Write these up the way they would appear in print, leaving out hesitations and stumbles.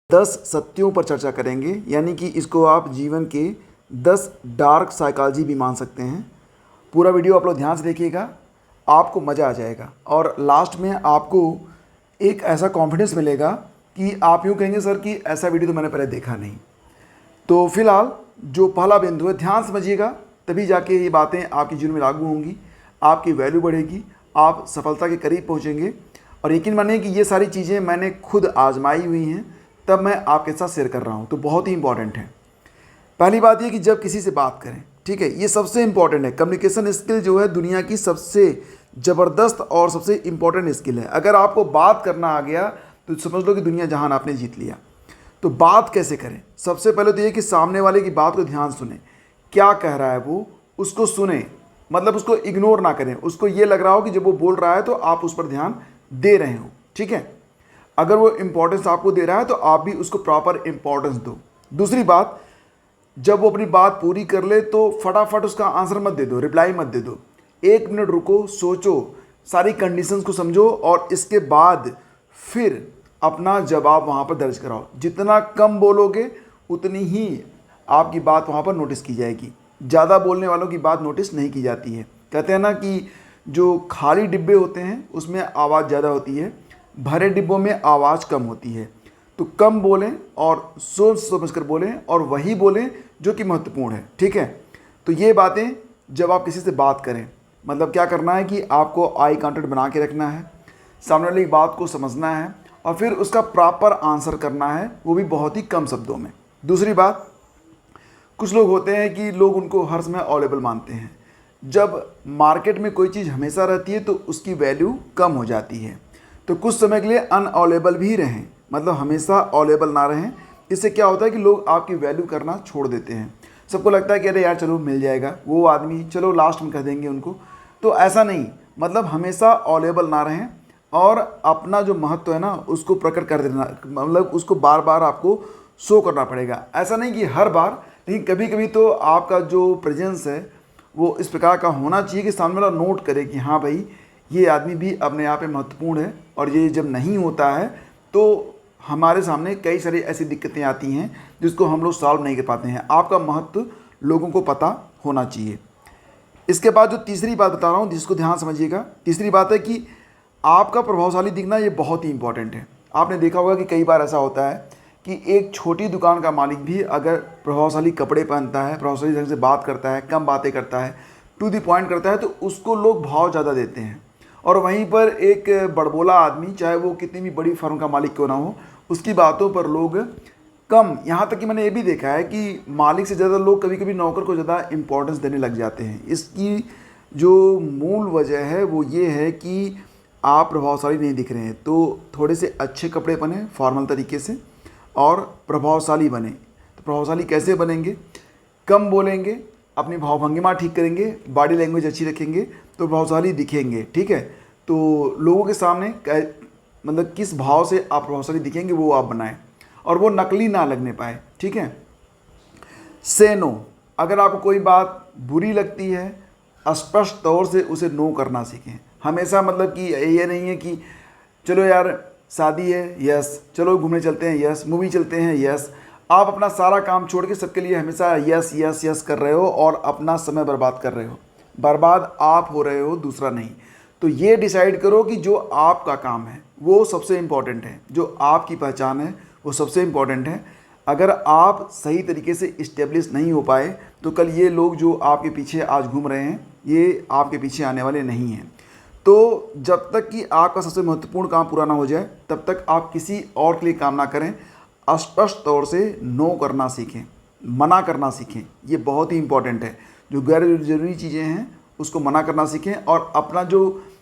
10 सत्यों पर चर्चा करेंगे, यानी कि इसको आप जीवन के 10 डार्क साइकोलॉजी भी मान सकते हैं। पूरा वीडियो आप लोग ध्यान से देखिएगा, आपको मज़ा आ जाएगा और लास्ट में आपको एक ऐसा कॉन्फिडेंस मिलेगा कि आप यूँ कहेंगे सर कि ऐसा वीडियो तो मैंने पहले देखा नहीं। तो फिलहाल जो पहला बिंदु है, ध्यान समझिएगा, तभी जाके ये बातें आपके जीवन में लागू होंगी, आपकी वैल्यू बढ़ेगी, आप सफलता के करीब पहुँचेंगे। और यकीन मानिए कि ये सारी चीज़ें मैंने खुद आजमाई हुई हैं, तब मैं आपके साथ शेयर कर रहा हूँ, तो बहुत ही इंपॉर्टेंट है। पहली बात ये कि जब किसी से बात करें, ठीक है, ये सबसे इंपॉर्टेंट है। कम्युनिकेशन स्किल जो है दुनिया की सबसे ज़बरदस्त और सबसे इंपॉर्टेंट स्किल है। अगर आपको बात करना आ गया तो समझ लो कि दुनिया जहान आपने जीत लिया। तो बात कैसे करें? सबसे पहले तो ये कि सामने वाले की बात को ध्यान सुने, क्या कह रहा है वो, उसको सुने, मतलब उसको इग्नोर ना करें। उसको ये लग रहा हो कि जब वो बोल रहा है तो आप उस पर ध्यान दे रहे हो, ठीक है। अगर वो इंपॉर्टेंस आपको दे रहा है तो आप भी उसको प्रॉपर इंपॉर्टेंस दो। दूसरी बात, जब वो अपनी बात पूरी कर ले तो फटाफट उसका आंसर मत दे दो, रिप्लाई मत दे दो। 1 मिनट रुको, सोचो, सारी कंडीशंस को समझो और इसके बाद फिर अपना जवाब वहाँ पर दर्ज कराओ। जितना कम बोलोगे उतनी ही आपकी बात वहाँ पर नोटिस की जाएगी। ज़्यादा बोलने वालों की बात नोटिस नहीं की जाती है। कहते हैं ना कि जो खाली डिब्बे होते हैं उसमें आवाज़ ज़्यादा होती है, भरे डिब्बों में आवाज़ कम होती है। तो कम बोलें और सोच समझ कर बोलें और वही बोलें जो कि महत्वपूर्ण है, ठीक है। तो ये बातें जब आप किसी से बात करें, मतलब क्या करना है कि आपको आई कांटेक्ट बना के रखना है, सामने वाली बात को समझना है और फिर उसका प्रॉपर आंसर करना है, वो भी बहुत ही कम शब्दों में। दूसरी बात, कुछ लोग होते हैं कि लोग उनको हर समय अवेलेबल मानते हैं। जब मार्केट में कोई चीज़ हमेशा रहती है तो उसकी वैल्यू कम हो जाती है। तो कुछ समय के लिए अनअवेलेबल भी रहें, मतलब हमेशा अवेलेबल ना रहें। इससे क्या होता है कि लोग आपकी वैल्यू करना छोड़ देते हैं। सबको लगता है कि अरे यार चलो मिल जाएगा वो आदमी, चलो लास्ट में कह देंगे उनको। तो ऐसा नहीं, मतलब हमेशा अवेलेबल ना रहें और अपना जो महत्व है ना उसको प्रकट कर देना, मतलब उसको बार बार आपको शो करना पड़ेगा। ऐसा नहीं कि हर बार, लेकिन कभी कभी तो आपका जो प्रेजेंस है वो इस प्रकार का होना चाहिए कि सामने वाला नोट करे कि हाँ भाई ये आदमी भी अपने आप में महत्वपूर्ण है। और ये जब नहीं होता है तो हमारे सामने कई सारी ऐसी दिक्कतें आती हैं जिसको हम लोग सॉल्व नहीं कर पाते हैं। आपका महत्व लोगों को पता होना चाहिए। इसके बाद जो तीसरी बात बता रहा हूँ जिसको ध्यान समझिएगा, तीसरी बात है कि आपका प्रभावशाली दिखना ये बहुत ही इंपॉर्टेंट है। आपने देखा होगा कि कई बार ऐसा होता है कि एक छोटी दुकान का मालिक भी अगर प्रभावशाली कपड़े पहनता है, प्रभावशाली ढंग से बात करता है, कम बातें करता है, टू द पॉइंट करता है, तो उसको लोग भाव ज़्यादा देते हैं। और वहीं पर एक बड़बोला आदमी, चाहे वो कितनी भी बड़ी फर्म का मालिक क्यों ना हो, उसकी बातों पर लोग कम, यहाँ तक कि मैंने ये भी देखा है कि मालिक से ज़्यादा लोग कभी कभी नौकर को ज़्यादा इम्पोर्टेंस देने लग जाते हैं। इसकी जो मूल वजह है वो ये है कि आप प्रभावशाली नहीं दिख रहे हैं। तो थोड़े से अच्छे कपड़े पहने फॉर्मल तरीके से और प्रभावशाली बने। तो प्रभावशाली कैसे बनेंगे? कम बोलेंगे, अपनी भावभंगिमा ठीक करेंगे, बॉडी लैंग्वेज अच्छी रखेंगे तो प्रभावशाली दिखेंगे, ठीक है। तो लोगों के सामने मतलब किस भाव से आप प्रभावशाली दिखेंगे वो आप बनाएं और वो नकली ना लगने पाए, ठीक है। से नो, अगर आपको कोई बात बुरी लगती है स्पष्ट तौर से उसे नो करना सीखें। हमेशा मतलब कि ये नहीं है कि चलो यार शादी है, यस, चलो घूमने चलते हैं, यस, मूवी चलते हैं, यस। आप अपना सारा काम छोड़ के सबके लिए हमेशा यस यस यस कर रहे हो और अपना समय बर्बाद कर रहे हो। बर्बाद आप हो रहे हो, दूसरा नहीं। तो ये डिसाइड करो कि जो आपका काम है वो सबसे इम्पॉर्टेंट है, जो आपकी पहचान है वो सबसे इम्पॉर्टेंट है। अगर आप सही तरीके से इस्टेब्लिश नहीं हो पाए तो कल ये लोग जो आपके पीछे आज घूम रहे हैं ये आपके पीछे आने वाले नहीं हैं। तो जब तक कि आपका सबसे महत्वपूर्ण काम पूरा ना हो जाए तब तक आप किसी और के लिए काम ना करें। स्पष्ट तौर से नो करना सीखें, मना करना सीखें, ये बहुत ही इंपॉर्टेंट है। जो गैर ज़रूरी चीज़ें हैं उसको मना करना सीखें और अपना जो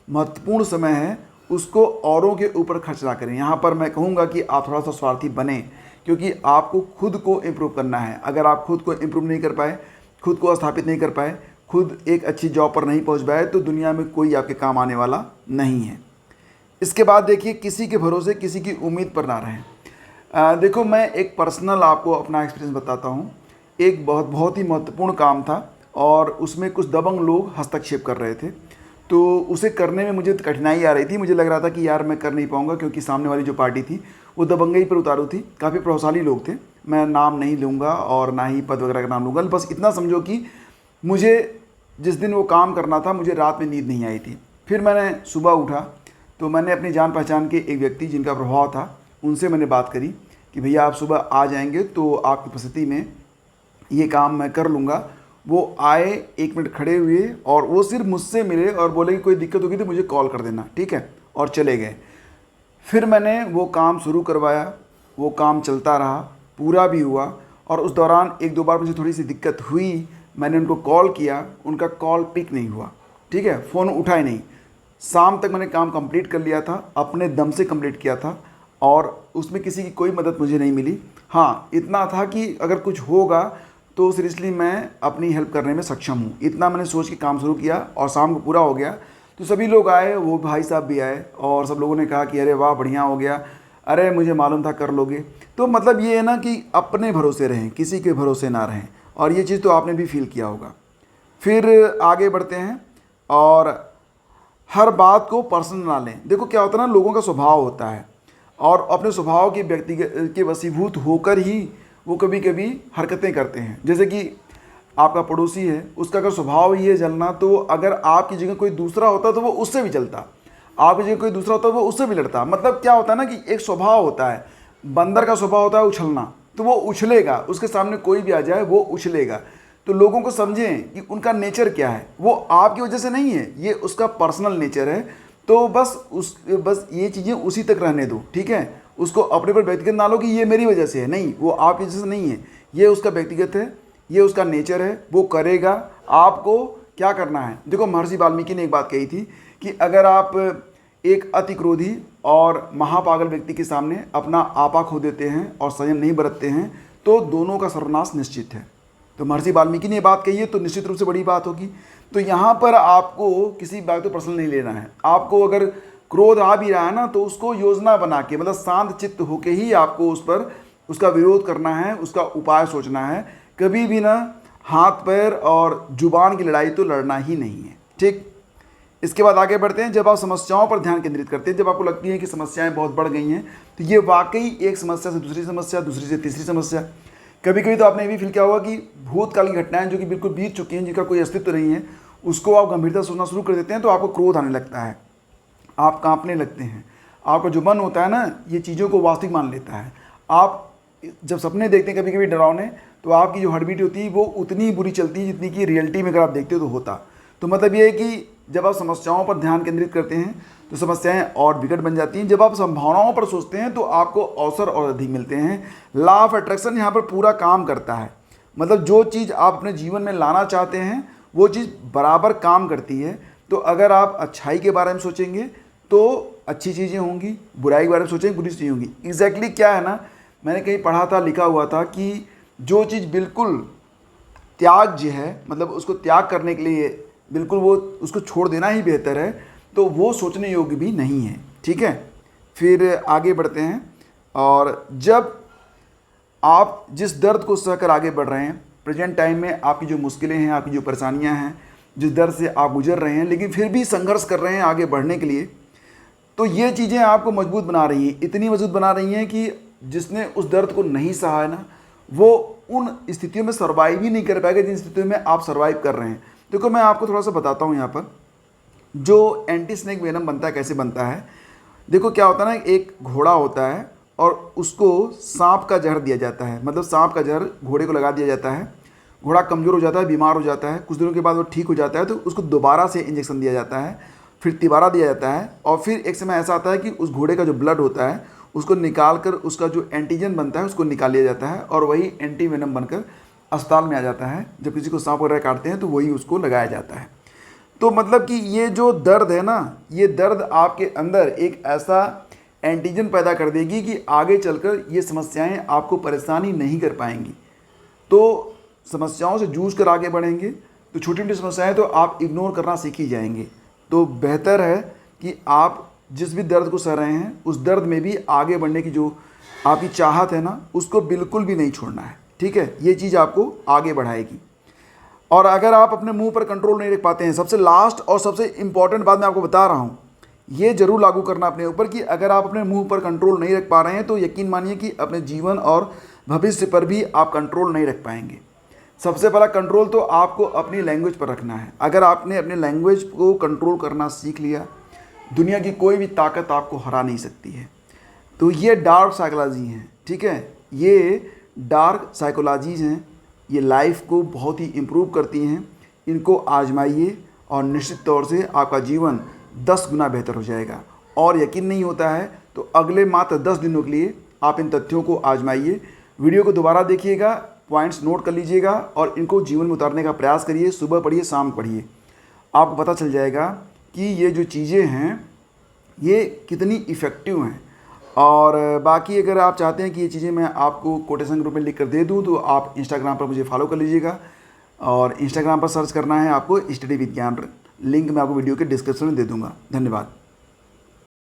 महत्वपूर्ण समय है उसको औरों के ऊपर खर्च ना करें। यहाँ पर मैं कहूँगा कि आप थोड़ा सा स्वार्थी बने, क्योंकि आपको खुद को इम्प्रूव करना है। अगर आप खुद को इम्प्रूव नहीं कर पाए, खुद को स्थापित नहीं कर पाए, खुद एक अच्छी जॉब पर नहीं पहुँच पाए तो दुनिया में कोई आपके काम आने वाला नहीं है। इसके बाद देखिए, किसी के भरोसे किसी की उम्मीद पर ना रहें। देखो, मैं एक पर्सनल आपको अपना एक्सपीरियंस बताता हूँ। एक बहुत ही महत्वपूर्ण काम था और उसमें कुछ दबंग लोग हस्तक्षेप कर रहे थे। तो उसे करने में मुझे कठिनाई आ रही थी। मुझे लग रहा था कि यार मैं कर नहीं पाऊँगा, क्योंकि सामने वाली जो पार्टी थी वो दबंगई पर उतारू थी। काफ़ी प्रभावशाली लोग थे, मैं नाम नहीं लूँगा और ना ही पद वगैरह का नाम लूँगा। बस इतना समझो कि मुझे जिस दिन वो काम करना था, मुझे रात में नींद नहीं आई थी। फिर मैंने सुबह उठा तो मैंने अपनी जान पहचान के एक व्यक्ति जिनका प्रभाव था, उनसे मैंने बात करी कि भैया आप सुबह आ जाएंगे तो आपकी उपस्थिति में ये काम मैं कर लूँगा। वो आए, 1 मिनट खड़े हुए और वो सिर्फ मुझसे मिले और बोले कि कोई दिक्कत होगी तो मुझे कॉल कर देना, ठीक है, और चले गए। फिर मैंने वो काम शुरू करवाया, वो काम चलता रहा, पूरा भी हुआ। और उस दौरान 1-2 बार मुझे थोड़ी सी दिक्कत हुई, मैंने उनको कॉल किया, उनका कॉल पिक नहीं हुआ, ठीक है, फ़ोन उठा ही नहीं। शाम तक मैंने काम कंप्लीट कर लिया था, अपने दम से कंप्लीट किया था और उसमें किसी की कोई मदद मुझे नहीं मिली। हाँ, इतना था कि अगर कुछ होगा तो सीरियसली मैं अपनी हेल्प करने में सक्षम हूँ, इतना मैंने सोच के काम शुरू किया। और शाम को पूरा हो गया तो सभी लोग आए, वो भाई साहब भी आए और सब लोगों ने कहा कि अरे वाह बढ़िया हो गया, अरे मुझे मालूम था कर लोगे। तो मतलब ये है ना कि अपने भरोसे रहें, किसी के भरोसे ना रहें, और ये चीज़ तो आपने भी फील किया होगा। फिर आगे बढ़ते हैं और हर बात को पर्सनल ना लें। देखो क्या होता है ना, लोगों का स्वभाव होता है और अपने स्वभाव के व्यक्तिगत के वशीभूत होकर ही वो कभी कभी हरकतें करते हैं। जैसे कि आपका पड़ोसी है, उसका अगर स्वभाव ही है जलना, तो अगर आपकी जगह कोई दूसरा होता तो वो उससे भी जलता, आपकी जगह कोई दूसरा होता तो वो उससे भी लड़ता। मतलब क्या होता है ना कि एक स्वभाव होता है, बंदर का स्वभाव होता है उछलना, तो वो उछलेगा, उसके सामने कोई भी आ जाए वो उछलेगा। तो लोगों को समझें कि उनका नेचर क्या है, वो आपकी वजह से नहीं है, ये उसका पर्सनल नेचर है। तो बस ये चीज़ें उसी तक रहने दो, ठीक है। उसको अपने पर व्यक्तिगत ना लो कि ये मेरी वजह से है, नहीं, वो आपकी वजह से नहीं है, ये उसका व्यक्तिगत है, ये उसका नेचर है, वो करेगा। आपको क्या करना है, देखो महर्षि वाल्मीकि ने एक बात कही थी कि अगर आप एक अति क्रोधी और महापागल व्यक्ति के सामने अपना आपा खो देते हैं और संयम नहीं बरतते हैं तो दोनों का सर्वनाश निश्चित है। तो महर्षि वाल्मीकि ने ये बात कही है तो निश्चित रूप से बड़ी बात होगी। तो यहाँ पर आपको किसी बात को पर्सनल नहीं लेना है। आपको अगर क्रोध आ भी रहा है ना तो उसको योजना बना के, मतलब शांत चित्त होके ही आपको उस पर उसका विरोध करना है, उसका उपाय सोचना है। कभी भी ना हाथ पैर और जुबान की लड़ाई तो लड़ना ही नहीं है, ठीक। इसके बाद आगे बढ़ते हैं। जब आप समस्याओं पर ध्यान केंद्रित करते हैं, जब आपको लगती है कि समस्याएं बहुत बढ़ गई हैं, तो ये वाकई एक समस्या से दूसरी समस्या, दूसरी से तीसरी समस्या। कभी कभी तो आपने ये भी फील किया होगा कि भूतकाल की घटनाएं जो कि बिल्कुल बीत चुकी हैं, जिनका कोई अस्तित्व नहीं है, उसको आप गंभीरता से सोचना शुरू कर देते हैं तो आपको क्रोध आने लगता है, आप कांपने लगते हैं, आपका जो मन होता है ना ये चीज़ों को वास्तविक मान लेता है। आप जब सपने देखते हैं कभी कभी डरावने, तो आपकी जो हार्ट बीट होती है वो उतनी बुरी चलती है जितनी कि रियलिटी में अगर आप देखते हो तो होता। तो मतलब ये है कि जब आप समस्याओं पर ध्यान केंद्रित करते हैं तो समस्याएं और विकट बन जाती हैं। जब आप संभावनाओं पर सोचते हैं तो आपको अवसर और अधिक मिलते हैं। लॉ ऑफ अट्रैक्शन यहाँ पर पूरा काम करता है। मतलब जो चीज़ आप अपने जीवन में लाना चाहते हैं वो चीज़ बराबर काम करती है। तो अगर आप अच्छाई के बारे में सोचेंगे तो अच्छी चीज़ें होंगी, बुराई के बारे में सोचेंगे बुरी चीज़ें होंगी। एग्जैक्टली क्या है ना, मैंने कहीं पढ़ा था, लिखा हुआ था कि जो चीज़ बिल्कुल त्याज्य है, मतलब उसको त्याग करने के लिए बिल्कुल वो उसको छोड़ देना ही बेहतर है, तो वो सोचने योग्य भी नहीं है, ठीक है। फिर आगे बढ़ते हैं। और जब आप जिस दर्द को सहकर आगे बढ़ रहे हैं, प्रेजेंट टाइम में आपकी जो मुश्किलें हैं, आपकी जो परेशानियां हैं, जिस दर्द से आप गुजर रहे हैं लेकिन फिर भी संघर्ष कर रहे हैं आगे बढ़ने के लिए, तो ये चीज़ें आपको मजबूत बना रही हैं, इतनी मजबूत बना रही हैं कि जिसने उस दर्द को नहीं सहा है ना, वो उन स्थितियों में सर्वाइव ही नहीं कर पाएगा जिन स्थितियों में आप सर्वाइव कर रहे हैं। देखो मैं आपको थोड़ा सा बताता हूँ यहाँ पर जो एंटी स्नेक वेनम बनता है, कैसे बनता है। देखो क्या होता है ना, एक घोड़ा होता है और उसको सांप का जहर दिया जाता है, मतलब सांप का जहर घोड़े को लगा दिया जाता है। घोड़ा कमज़ोर हो जाता है, बीमार हो जाता है, कुछ दिनों के बाद वो ठीक हो जाता है, तो उसको दोबारा से इंजेक्शन दिया जाता है, फिर तिबारा दिया जाता है। और फिर एक समय ऐसा आता है कि उस घोड़े का जो ब्लड होता है उसको निकाल कर उसका जो एंटीजन बनता है उसको निकाल लिया जाता है और वही एंटी वेनम बनकर अस्पताल में आ जाता है। जब किसी को सांप वगैरह काटते हैं तो वही उसको लगाया जाता है। तो मतलब कि ये जो दर्द है ना, ये दर्द आपके अंदर एक ऐसा एंटीजन पैदा कर देगी कि आगे चलकर ये समस्याएं आपको परेशानी नहीं कर पाएंगी। तो समस्याओं से जूझ कर आगे बढ़ेंगे तो छोटी छोटी समस्याएं तो आप इग्नोर करना सीख ही जाएंगे। तो बेहतर है कि आप जिस भी दर्द को सह रहे हैं उस दर्द में भी आगे बढ़ने की जो आपकी चाहत है ना, उसको बिल्कुल भी नहीं छोड़ना है, ठीक है। ये चीज़ आपको आगे बढ़ाएगी। और अगर आप अपने मुंह पर कंट्रोल नहीं रख पाते हैं, सबसे लास्ट और सबसे इम्पॉर्टेंट बात मैं आपको बता रहा हूँ ये ज़रूर लागू करना अपने ऊपर कि अगर आप अपने मुंह पर कंट्रोल नहीं रख पा रहे हैं तो यकीन मानिए कि अपने जीवन और भविष्य पर भी आप कंट्रोल नहीं रख पाएंगे। सबसे पहला कंट्रोल तो आपको अपनी लैंग्वेज पर रखना है। अगर आपने अपने लैंग्वेज को कंट्रोल करना सीख लिया, दुनिया की कोई भी ताकत आपको हरा नहीं सकती है। तो ये डार्क साइकोलॉजी हैं, ठीक है, ये डार्क साइकोलॉजीज हैं, ये लाइफ को बहुत ही इम्प्रूव करती हैं। इनको आजमाइए और निश्चित तौर से आपका जीवन 10 गुना बेहतर हो जाएगा। और यकीन नहीं होता है तो अगले मात्र 10 दिनों के लिए आप इन तथ्यों को आजमाइए। वीडियो को दोबारा देखिएगा, पॉइंट्स नोट कर लीजिएगा और इनको जीवन में उतारने का प्रयास करिए। सुबह पढ़िए, शाम पढ़िए, आपको पता चल जाएगा कि ये जो चीज़ें हैं ये कितनी इफ़ेक्टिव हैं। और बाकी अगर आप चाहते हैं कि ये चीज़ें मैं आपको कोटेशन के रूप में लिख कर दे दूँ तो आप इंस्टाग्राम पर मुझे फॉलो कर लीजिएगा। और इंस्टाग्राम पर सर्च करना है आपको स्टडी विद ज्ञान। लिंक मैं आपको वीडियो के डिस्क्रिप्शन में दे दूँगा। धन्यवाद।